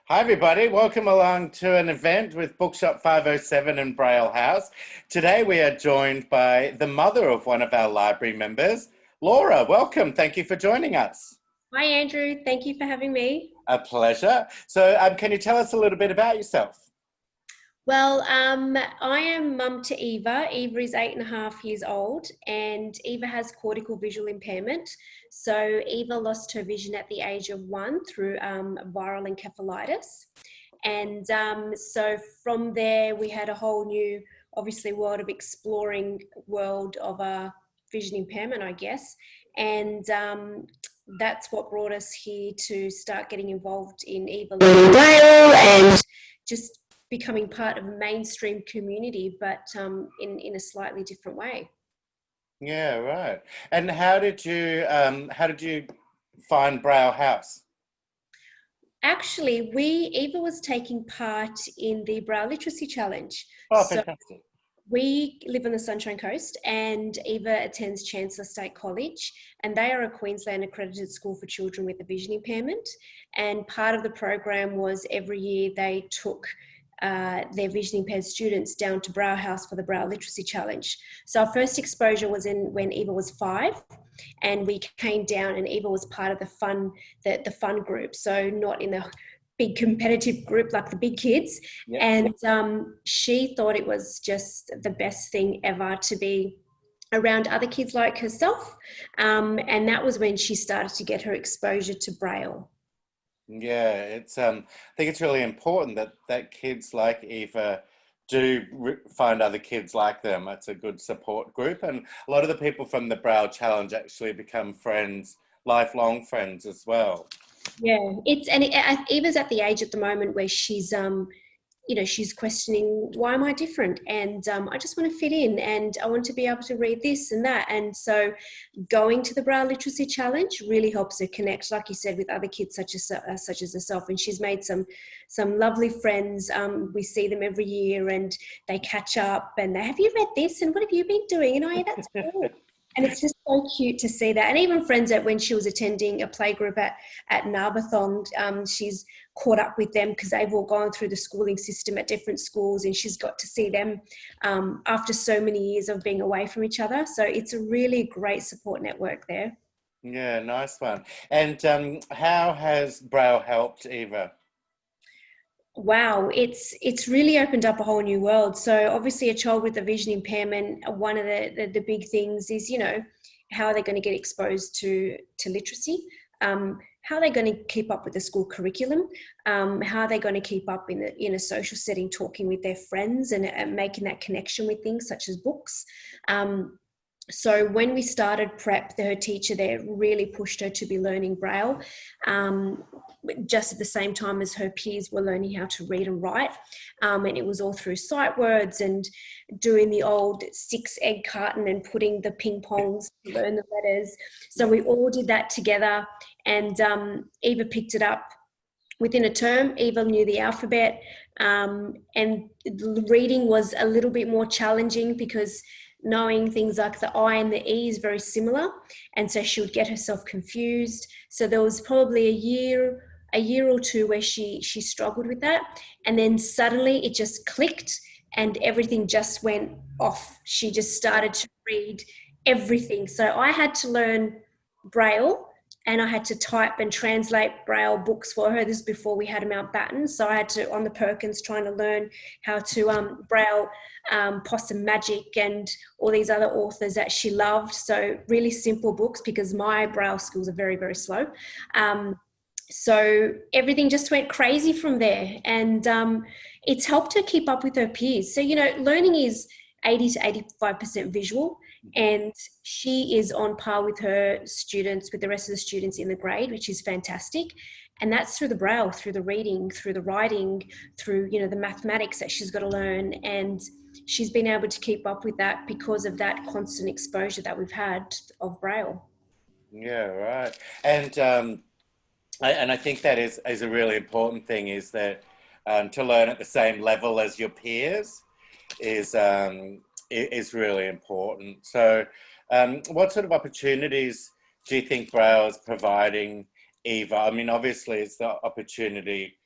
Hi everybody, welcome along to an event with Bookshop 507 and Braille House. Today we are joined by the mother of one of our library members, Laura. Welcome, thank you for joining us. Hi, Andrew. Thank you for having me. A pleasure. So can you tell us a little bit about yourself? I am mum to Eva. Eva is 8.5 years old, and Eva has cortical visual impairment. So Eva lost her vision at the age of 1 through viral encephalitis. And so from there, we had a whole new, obviously, world of exploring world of vision impairment, I guess. And that's what brought us here to start getting involved in Eva learning Braille and just becoming part of a mainstream community, but in a slightly different way. Yeah, right. And how did you find Braille House? Actually, Eva was taking part in the Braille Literacy Challenge. Oh, So fantastic. we live on the Sunshine Coast, and Eva attends Chancellor State College, and they are a Queensland accredited school for children with a vision impairment. And part of the program was every year they took their vision impaired students down to Braille House for the Braille Literacy Challenge. So our first exposure was when Eva was 5, and we came down, and Eva was part of the fun group. So not in a big competitive group like the big kids. Yep. And she thought it was just the best thing ever to be around other kids like herself. And that was when she started to get her exposure to Braille. Yeah, I think it's really important that kids like Eva do find other kids like them. It's a good support group, and a lot of the people from the Braille Challenge actually become friends, lifelong friends as well. Yeah, Eva's at the age at the moment where she's questioning, why am I different? And I just want to fit in, and I want to be able to read this and that. And so going to the Braille Literacy Challenge really helps her connect, like you said, with other kids such as herself. And she's made some lovely friends. We see them every year, and they catch up, and have you read this? And what have you been doing? And that's cool. And it's just so cute to see that. And even friends that when she was attending a playgroup at Narbathon, she's caught up with them because they've all gone through the schooling system at different schools, and she's got to see them after so many years of being away from each other. So it's a really great support network there. Yeah, nice one. And how has Braille helped Eva? Wow, it's really opened up a whole new world. So obviously a child with a vision impairment, one of the big things is, how are they going to get exposed to literacy? How are they going to keep up with the school curriculum? How are they going to keep up in a social setting, talking with their friends and making that connection with things such as books? So when we started prep, her teacher there really pushed her to be learning Braille, just at the same time as her peers were learning how to read and write. And it was all through sight words and doing the old 6-egg carton and putting the ping pongs to learn the letters. So we all did that together, and Eva picked it up. Within a term, Eva knew the alphabet, and the reading was a little bit more challenging because knowing things like the I and the E is very similar, and so she would get herself confused. So there was probably a year or two where she struggled with that, and then suddenly it just clicked and everything just went off. She just started to read everything. So I had to learn Braille, and I had to type and translate Braille books for her. This is before we had a Mountbatten. So I had to, on the Perkins, trying to learn how to Braille Possum Magic and all these other authors that she loved. So really simple books because my Braille skills are very, very slow. So everything just went crazy from there. And it's helped her keep up with her peers. So, learning is 80 to 85% visual, and she is on par with her students, with the rest of the students in the grade, which is fantastic. And that's through the Braille, through the reading, through the writing, through, the mathematics that she's got to learn. And she's been able to keep up with that because of that constant exposure that we've had of Braille. Yeah, right. And I think that is a really important thing, is that to learn at the same level as your peers is really important. So what sort of opportunities do you think Braille is providing Eva? I mean, obviously it's the opportunity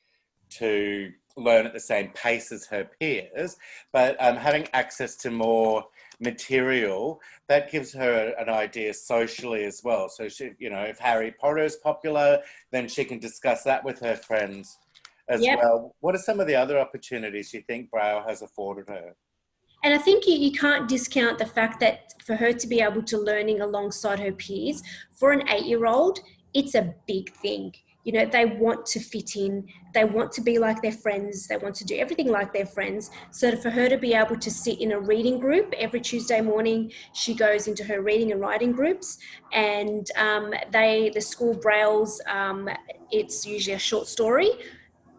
to learn at the same pace as her peers, but having access to more material that gives her an idea socially as well. So she, you know, if Harry Potter is popular, then she can discuss that with her friends as Yep. well. What are some of the other opportunities you think Braille has afforded her? And I think you can't discount the fact that for her to be able to learning alongside her peers, for an 8-year-old, it's a big thing. You know, they want to fit in, they want to be like their friends, they want to do everything like their friends. So for her to be able to sit in a reading group every Tuesday morning, she goes into her reading and writing groups, and the school brailles, it's usually a short story,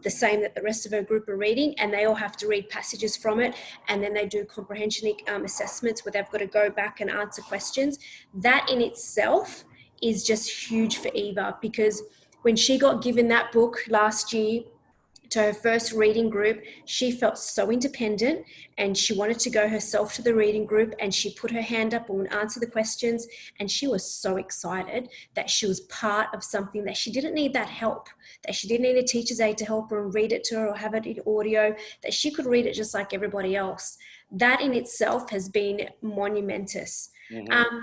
the same that the rest of her group are reading, and they all have to read passages from it, and then they do comprehension assessments where they've got to go back and answer questions. That in itself is just huge for Eva, because when she got given that book last year to her first reading group, she felt so independent and she wanted to go herself to the reading group, and she put her hand up and answer the questions, and she was so excited that she was part of something, that she didn't need that help, that she didn't need a teacher's aide to help her and read it to her or have it in audio, that she could read it just like everybody else. That in itself has been monumentous. Mm-hmm.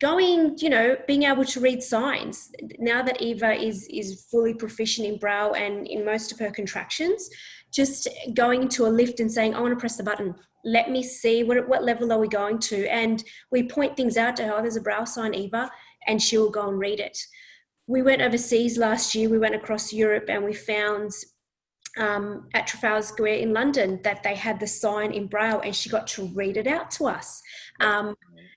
Going, you know, being able to read signs. Now that Eva is fully proficient in Braille and in most of her contractions, just going into a lift and saying, I want to press the button. Let me see, what level are we going to? And we point things out to her. Oh, there's a Braille sign, Eva, and she will go and read it. We went overseas last year. We went across Europe and we found at Trafalgar Square in London that they had the sign in Braille, and she got to read it out to us.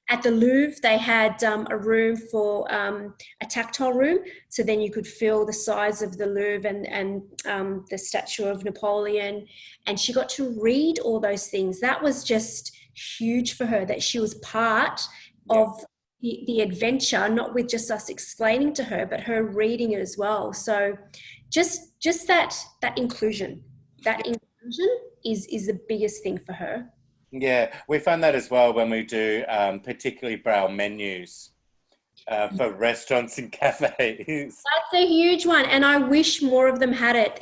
At the Louvre, they had a room for a tactile room, so then you could feel the size of the Louvre and the statue of Napoleon, and she got to read all those things. That was just huge for her, that she was part of the adventure, not with just us explaining to her, but her reading it as well. So just that inclusion, is the biggest thing for her. Yeah, we find that as well when we do particularly Braille menus for restaurants and cafes. That's a huge one, and I wish more of them had it.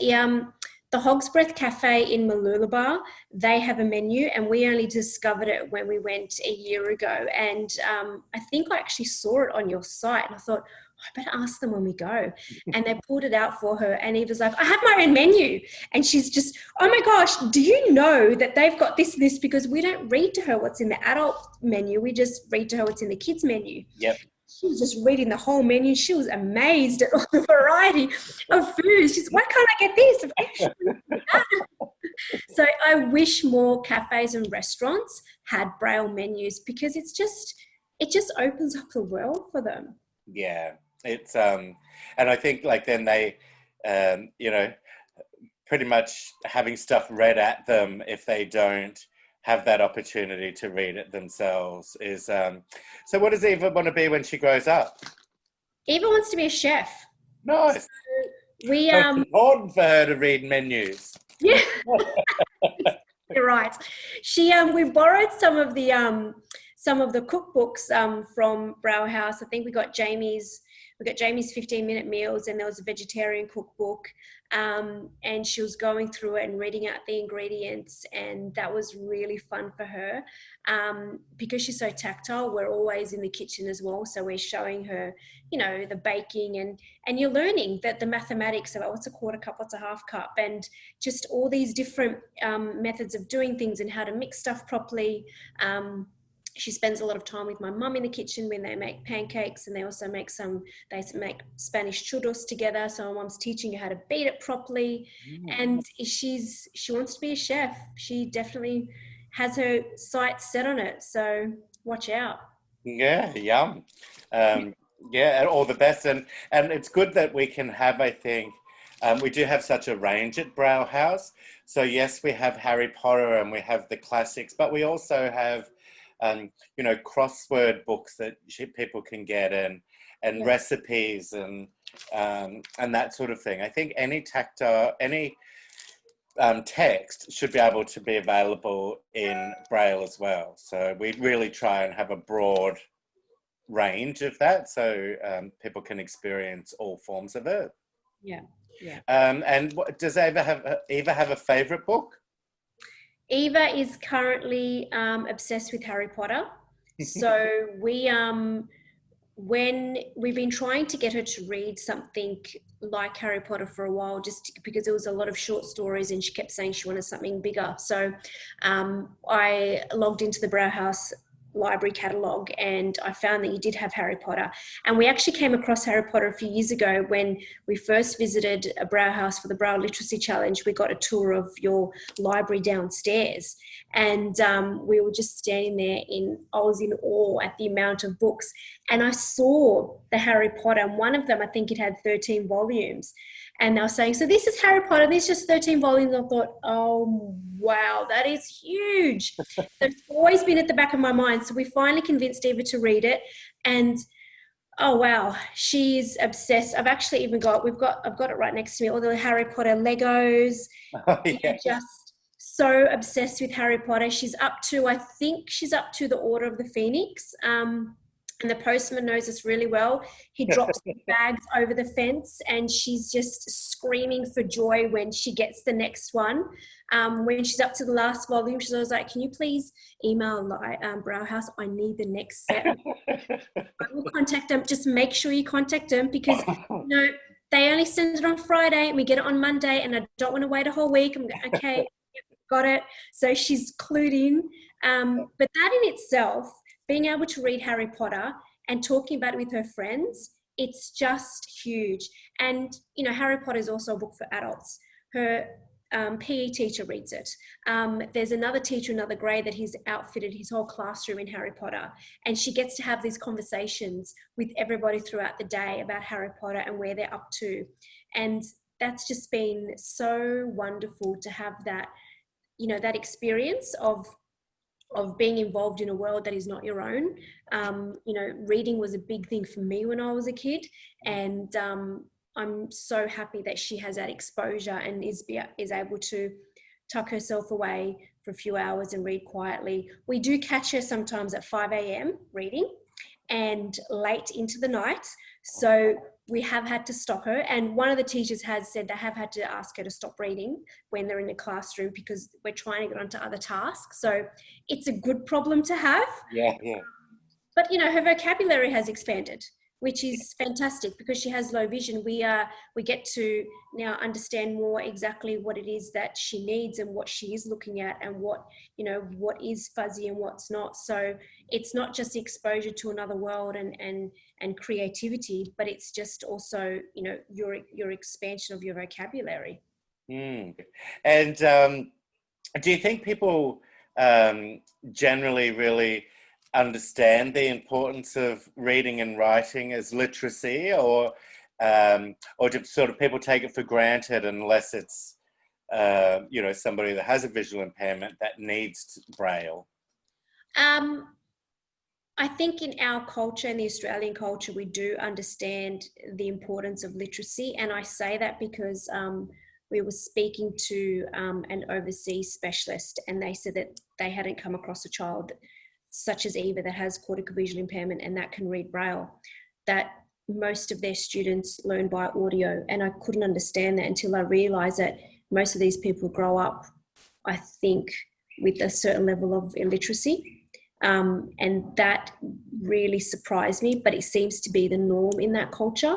The Hog's Breath Cafe in Mooloolaba, they have a menu, and we only discovered it when we went a year ago. And I think I actually saw it on your site, and I thought, I better ask them when we go. And they pulled it out for her, and Eva's like, I have my own menu. And she's just, oh my gosh, do you know that they've got this and this? Because we don't read to her what's in the adult menu, we just read to her what's in the kids menu. Yep. She was just reading the whole menu. She was amazed at all the variety of food. She's, why can't I get this? So I wish more cafes and restaurants had Braille menus, because it just opens up the world for them. Yeah, it's and I think like then they, you know, pretty much having stuff read at them if they don't have that opportunity to read it themselves is. So what does Eva want to be when she grows up? Eva wants to be a chef. Nice. So we It's important for her to read menus. Yeah, you're right. We borrowed some of the cookbooks from Braille House. I think we got Jamie's 15-minute meals, and there was a vegetarian cookbook. And she was going through it and reading out the ingredients, and that was really fun for her. Because she's so tactile, we're always in the kitchen as well, so we're showing her, you know, the baking, and you're learning that the mathematics about what's a quarter cup, what's a half cup, and just all these different methods of doing things and how to mix stuff properly. She spends a lot of time with my mum in the kitchen when they make pancakes, and they make Spanish churros together. So my mum's teaching her how to beat it properly. And she wants to be a chef. She definitely has her sights set on it. So watch out. Yeah, yum. Yeah, and all the best. And it's good that we can have, I think, we do have such a range at Braille House. So yes, we have Harry Potter and we have the classics, but we also have you know, crossword books that people can get, and recipes and that sort of thing. I think any text should be able to be available in Braille as well. So we really try and have a broad range of that, so people can experience all forms of it. Yeah. Yeah. And does Eva have a favorite book? Eva is currently obsessed with Harry Potter. So when we've been trying to get her to read something like Harry Potter for a while, just because there was a lot of short stories and she kept saying she wanted something bigger. So I logged into the Braille House library catalogue and I found that you did have Harry Potter. And we actually came across Harry Potter a few years ago when we first visited a Braille House for the Braille Literacy Challenge. We got a tour of your library downstairs and we were just standing there I was in awe at the amount of books. And I saw the Harry Potter, and one of them, I think it had 13 volumes. And they were saying, so this is Harry Potter, this is just 13 volumes. I thought, oh, wow, that is huge. It's always been at the back of my mind. So we finally convinced Eva to read it. And oh, wow, she's obsessed. I've actually even I've got it right next to me, all the Harry Potter Legos. Oh, yeah. Just so obsessed with Harry Potter. I think she's up to the Order of the Phoenix. And the postman knows us really well. He drops the bags over the fence and she's just screaming for joy when she gets the next one. When she's up to the last volume, she's always like, can you please email Braille House? I need the next set. I will contact them. Just make sure you contact them because, they only send it on Friday and we get it on Monday and I don't want to wait a whole week. I'm going, okay, got it. So she's clued in. But that in itself, being able to read Harry Potter and talking about it with her friends, it's just huge. And, Harry Potter is also a book for adults. Her PE teacher reads it. There's another teacher, another grade that he's outfitted his whole classroom in Harry Potter. And she gets to have these conversations with everybody throughout the day about Harry Potter and where they're up to. And that's just been so wonderful to have that, that experience of being involved in a world that is not your own. Reading was a big thing for me when I was a kid. And I'm so happy that she has that exposure and is able to tuck herself away for a few hours and read quietly. We do catch her sometimes at 5 a.m. reading and late into the night. So we have had to stop her. And one of the teachers has said they have had to ask her to stop reading when they're in the classroom because we're trying to get onto other tasks. So it's a good problem to have. Yeah. But, her vocabulary has expanded, which is fantastic because she has low vision. We get to now understand more exactly what it is that she needs and what she is looking at and what is fuzzy and what's not. So it's not just the exposure to another world and creativity, but it's just also, your expansion of your vocabulary. And do you think people generally really understand the importance of reading and writing as literacy, or do sort of people take it for granted unless it's somebody that has a visual impairment that needs Braille? I think in our culture, in the Australian culture, we do understand the importance of literacy, and I say that because we were speaking to an overseas specialist, and they said that they hadn't come across a child such as Eva that has cortical visual impairment and that can read Braille, that most of their students learn by audio. And I couldn't understand that until I realised that most of these people grow up, I think, with a certain level of illiteracy. And that really surprised me, but it seems to be the norm in that culture.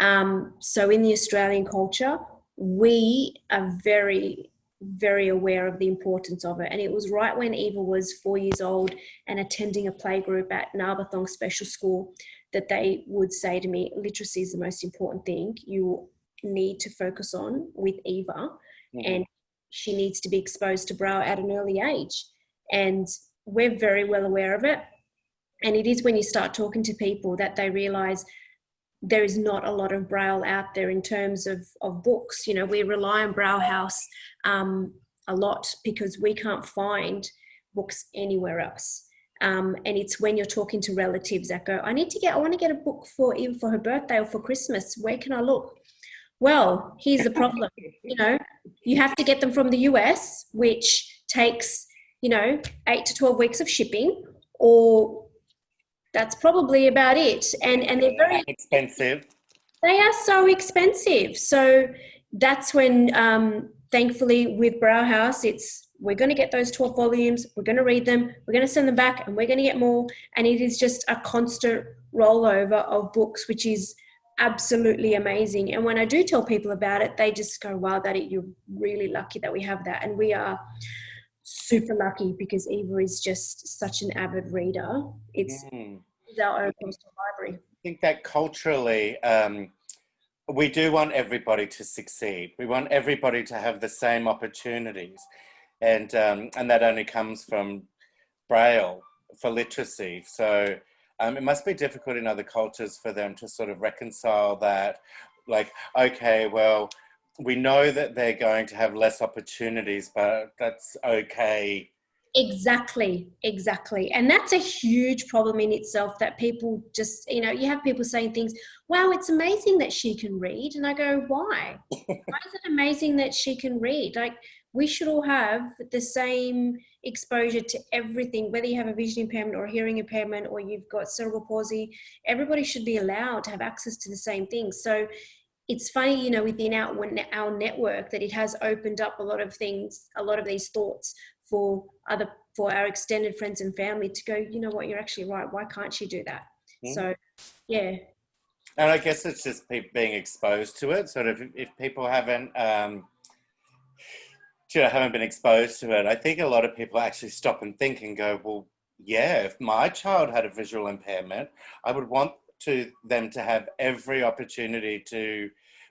So in the Australian culture, we are very, very aware of the importance of it. And it was right when Eva was 4 years old and attending a playgroup at Narbathong Special School that they would say to me, literacy is the most important thing you need to focus on with Eva. And she needs to be exposed to Braille at an early age. And we're very well aware of it. And it is when you start talking to people that they realise there is not a lot of Braille out there in terms of books. We rely on Braille House a lot because we can't find books anywhere else. And it's when you're talking to relatives that go, I want to get a book for even for her birthday or for Christmas. Where can I look? Well, here's the problem. You have to get them from the US, which takes 8 to 12 weeks of shipping, or that's probably about it. And they're very expensive. They are so expensive. So that's when, thankfully, with Braille House, we're going to get those 12 volumes, we're going to read them, we're going to send them back, and we're going to get more. And it is just a constant rollover of books, which is absolutely amazing. And when I do tell people about it, they just go, wow, you're really lucky that we have that. And we are super lucky because Eva is just such an avid reader. It's Mm. our own personal library. I think that culturally, we do want everybody to succeed. We want everybody to have the same opportunities, and that only comes from Braille for literacy. So it must be difficult in other cultures for them to sort of reconcile that, like, okay, well, we know that they're going to have less opportunities, but that's okay. Exactly, exactly. And that's a huge problem in itself that people just, you have people saying things, wow, it's amazing that she can read. And I go, why? Why is it amazing that she can read? Like, we should all have the same exposure to everything, whether you have a vision impairment or a hearing impairment or you've got cerebral palsy. Everybody should be allowed to have access to the same things. So it's funny, within our network that it has opened up a lot of things, a lot of these thoughts for our extended friends and family to go, you know what, you're actually right. Why can't she do that? Mm. So, yeah. And I guess it's just being exposed to it. Sort of, if people haven't been exposed to it, I think a lot of people actually stop and think and go, well, yeah, if my child had a visual impairment, I would want them to have every opportunity to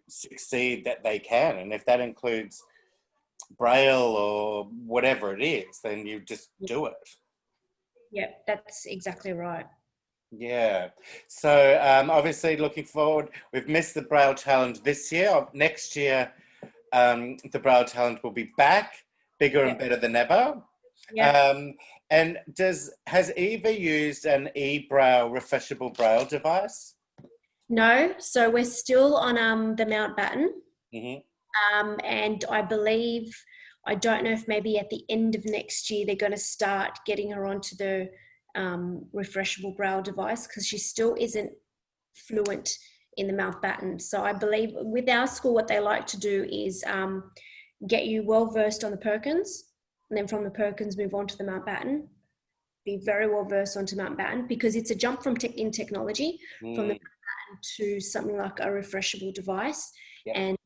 succeed that they can. And if that includes Braille or whatever it is, then you just do it. Yeah, that's exactly right. Yeah. So obviously looking forward, we've missed the Braille Challenge this year. Next year, the Braille Challenge will be back, bigger and better than ever. Yeah. And has Eva used an e-Braille refreshable Braille device? No, so we're still on the Mountbatten. Mm-hmm. And I don't know if maybe at the end of next year they're going to start getting her onto the refreshable Braille device because she still isn't fluent in the Mountbatten. So I believe with our school, what they like to do is get you well versed on the Perkins, and then from the Perkins move on to the Mountbatten. Be very well versed onto Mountbatten because it's a jump in technology from the Mountbatten to something like a refreshable device, Yep. and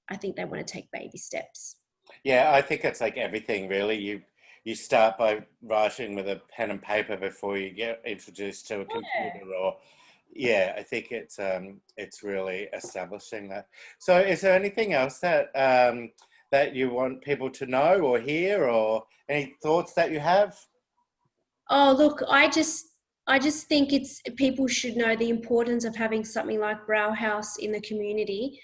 I think they want to take baby steps. Yeah, I think it's like everything really. You start by writing with a pen and paper before you get introduced to a computer, or yeah, I think it's really establishing that. So is there anything else that you want people to know or hear, or any thoughts that you have? Oh, look, I just think people should know the importance of having something like Braille House in the community,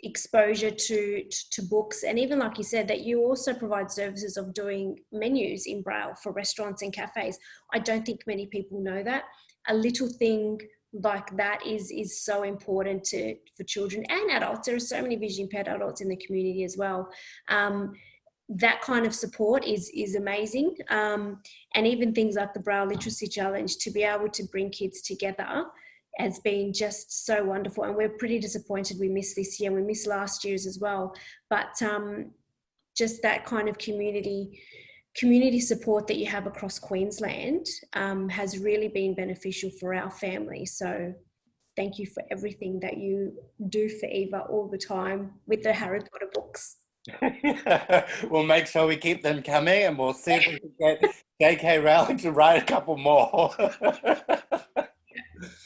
exposure to books, and even like you said, that you also provide services of doing menus in Braille for restaurants and cafes. I don't think many people know that. A little thing like that is so important for children and adults. There are so many vision impaired adults in the community as well. That kind of support is amazing. And even things like the Braille Literacy Challenge, to be able to bring kids together has been just so wonderful. And we're pretty disappointed we missed this year. We missed last year's as well. But just that kind of community support that you have across Queensland has really been beneficial for our family. So thank you for everything that you do for Eva all the time with the Harry Potter books. We'll make sure we keep them coming, and we'll see if we can get J.K. Rowling to write a couple more.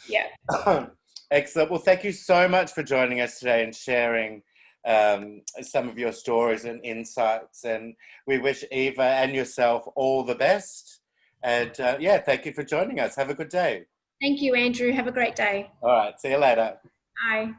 Yeah. Excellent. Well, thank you so much for joining us today and sharing some of your stories and insights. And we wish Eva and yourself all the best. And yeah, thank you for joining us. Have a good day. Thank you, Andrew. Have a great day. All right. See you later. Bye.